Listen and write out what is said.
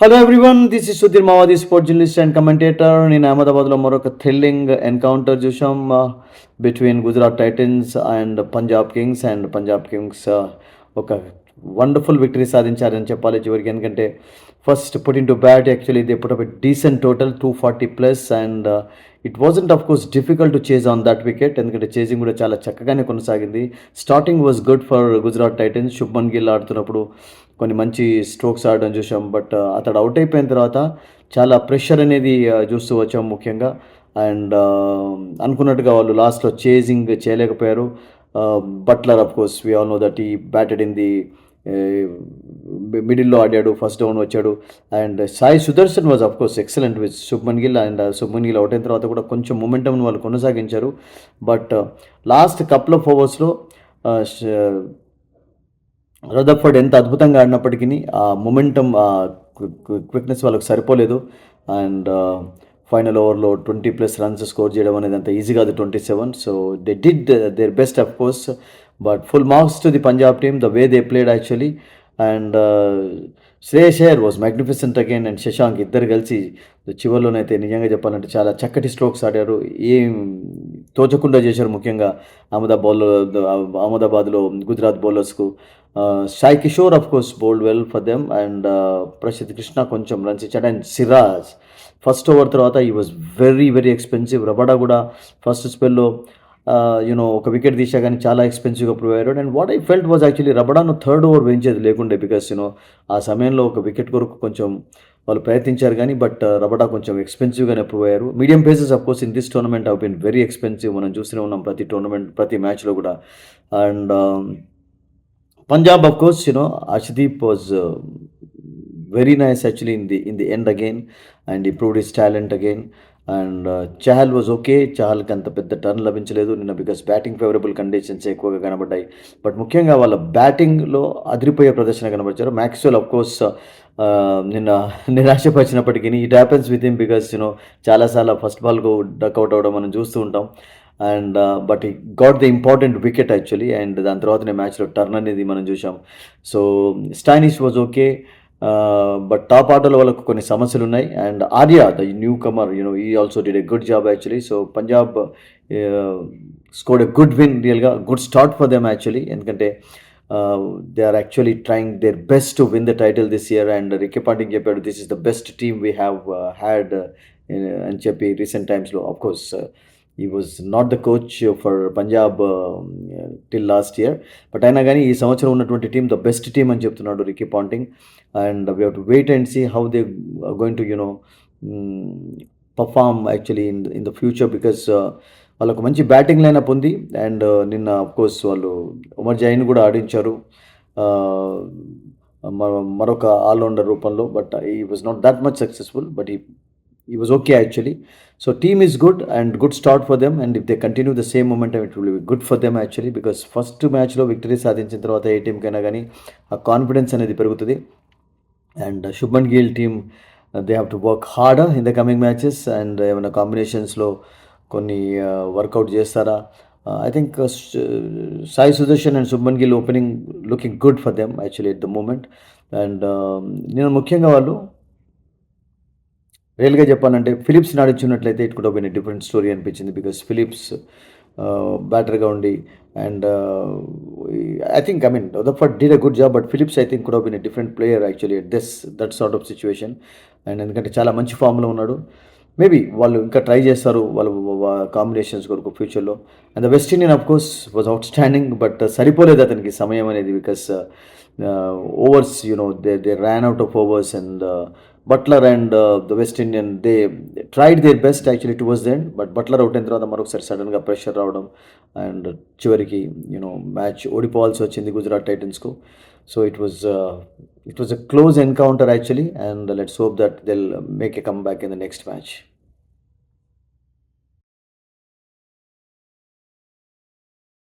Hello everyone, this is Sudheer మావాది, sport journalist and commentator. నేను అహ్మదాబాద్లో మరొక థ్రిల్లింగ్ ఎన్కౌంటర్ చూసాం between Gujarat Titans and Punjab Kings. ఒక వండర్ఫుల్ విక్టరీ సాధించారని చెప్పాలి చివరికి. ఎందుకంటే first put in to bat, actually they put up a decent total 240 plus. And it wasn't of course difficult to chase on that wicket, ఎందుకంటే chasing కూడా చాలా చక్కగానే కొనసాగింది. Starting was good for Gujarat Titans. Shubman Gill ఆడుతున్నప్పుడు కొన్ని మంచి స్ట్రోక్స్ ఆడడం చూసాం. బట్ అతడు అవుట్ అయిపోయిన తర్వాత చాలా ప్రెషర్ అనేది చూస్తూ వచ్చాం ముఖ్యంగా. అండ్ అనుకున్నట్టుగా వాళ్ళు లాస్ట్లో చేజింగ్ చేయలేకపోయారు. Buttler of course we all know that he batted in the మిడిల్లో ఆడాడు, ఫస్ట్ డౌన్ వచ్చాడు. And Sai Sudharsan was of course excellent with Shubman Gill. And Shubman Gill out అయిన తర్వాత కూడా కొంచెం మొమెంటం వాళ్ళు కొనసాగించారు. బట్ లాస్ట్ కపుల్ ఆఫ్ ఓవర్స్లో రదర్ఫర్డ్ ఎంత అద్భుతంగా ఆడినప్పటికీ ఆ మొమెంటం, క్విక్నెస్ వాళ్ళకి సరిపోలేదు. అండ్ ఫైనల్ ఓవర్లో 20+ రన్స్ స్కోర్ చేయడం అనేది అంత ఈజీ కాదు, 27. So they did their best of course, but full marks to the Punjab team, the way they played actually. And Shreyas Iyer was magnificent again, and Shashank ఇద్దరు కలిసి చివరిలోనైతే నిజంగా చెప్పాలంటే చాలా చక్కటి స్ట్రోక్స్ ఆడారు. ఏం తోచకుండా చేశారు, ముఖ్యంగా అహ్మదాబాద్లో గుజరాత్ బౌలర్స్కు. Sai Kishore of course bowled well for them. And Prasidh Krishna కొంచెం రన్స్ ఇచ్చాడు. అండ్ సిరాజ్ ఫస్ట్ ఓవర్ తర్వాత he was very very expensive. Rabada కూడా ఫస్ట్ స్పెల్లో ఒక వికెట్ తీసా కానీ చాలా ఎక్స్పెన్సివ్గా ప్రూవ్ అయ్యాడు. And what I felt was actually రబడాను థర్డ్ ఓవర్ వేయించేది లేకుండే, బికాస్ ఆ సమయంలో ఒక వికెట్ కొరకు కొంచెం వాళ్ళు ప్రయత్నించారు కానీ, బట్ రబడా కొంచెం ఎక్స్పెన్సివ్గానే ప్రూవ్ అయ్యారు. Medium pacers of course in this tournament have been very expensive, మనం చూస్తూనే ఉన్నాం ప్రతి మ్యాచ్లో కూడా. And Punjab, of course, Arshdeep was very nice actually in the end again, and he proved his talent again. And Chahal was okay. చహల్కి అంత పెద్ద turn లభించలేదు నిన్న, బికాస్ బ్యాటింగ్ ఫేవరబుల్ కండిషన్స్ ఎక్కువగా కనబడ్డాయి. బట్ ముఖ్యంగా వాళ్ళ బ్యాటింగ్లో అదిరిపోయే ప్రదర్శన కనబరిచారు. మ్యాక్స్వెల్ ఆఫ్ కోర్స్ నిన్న నిరాశపరిచినప్పటికీ it happens with him, because చాలాసార్లు ఫస్ట్ బాల్కు డక్అవుట్ అవ్వడం మనం చూస్తూ ఉంటాం. And but he got the important wicket actually. And దాని తర్వాతనే మ్యాచ్లో టర్న్ అనేది మనం చూసాం. So Stoinis was okay, but top ఆర్డర్లో వాళ్ళకు కొన్ని సమస్యలు ఉన్నాయి. And Arya the newcomer, he also did a good job actually. So Punjab scored a good win, రియల్గా good start for them actually. ఎందుకంటే they are actually trying their best to win the title this year. And Ricky Ponting చెప్పాడు, this is the best team we have had అని చెప్పి recent టైమ్స్లో. Of course he was not the coach for Punjab till last year, but అయినా కానీ ఈ సంవత్సరం ఉన్నటువంటి team the best team అని చెప్తున్నాడు Ricky Ponting. And we have to wait and see how they going to perform actually in the future, because వాళ్ళకు మంచి batting lineup ఉంది. అండ్ నిన్న కోర్స్ వాళ్ళు ఉమర్ జైన్ కూడా ఆడించారు మరొక ఆల్రౌండర్ రూపంలో. బట్ ఈ was not that much successful, but he was okay actually. So team is good and good start for them, and if they continue the same momentum it will be good for them actually, because first match lo victory సాధించిన తర్వాత ఏ team కైనా కానీ ఆ confidence అనేది పెరుగుతుంది. And Shubman Gill team, they have to work harder in the coming matches. And ఏమైనా కాంబినేషన్స్లో కొన్ని వర్కౌట్ చేస్తారా? I think Sai Sudharsan and Shubman Gill opening looking good for them actually at the moment. And నేను ముఖ్యంగా వాళ్ళు రియల్గా చెప్పాలంటే ఫిలిప్స్ ఆడించున్నట్లయితే it could have been a different story అనిపించింది, బికాస్ ఫిలిప్స్ బ్యాటర్గా ఉండి. And I think Rutherford did a good job, but Phillips I think could have been a different player actually at that sort of situation. And ఎందుకంటే చాలా మంచి ఫామ్లో ఉన్నాడు. Maybe వాళ్ళు ఇంకా ట్రై చేస్తారు వాళ్ళు కాంబినేషన్స్ కొరకు ఫ్యూచర్లో. And the west Indian of course was out standing, but సరిపోలేదు అతనికి సమయం అనేది, because overs they ran out of overs. And Butler and the West Indian, they tried their best actually towards the end, but Butler out అయిన తర్వాత మరొకసారి సడన్గా pressure రావడం and చివరికి మ్యాచ్ ఓడిపోవాల్సి వచ్చింది గుజరాత్ టైటన్స్కు. So it was a close encounter actually, and let's hope that they'll make a comeback in the next match.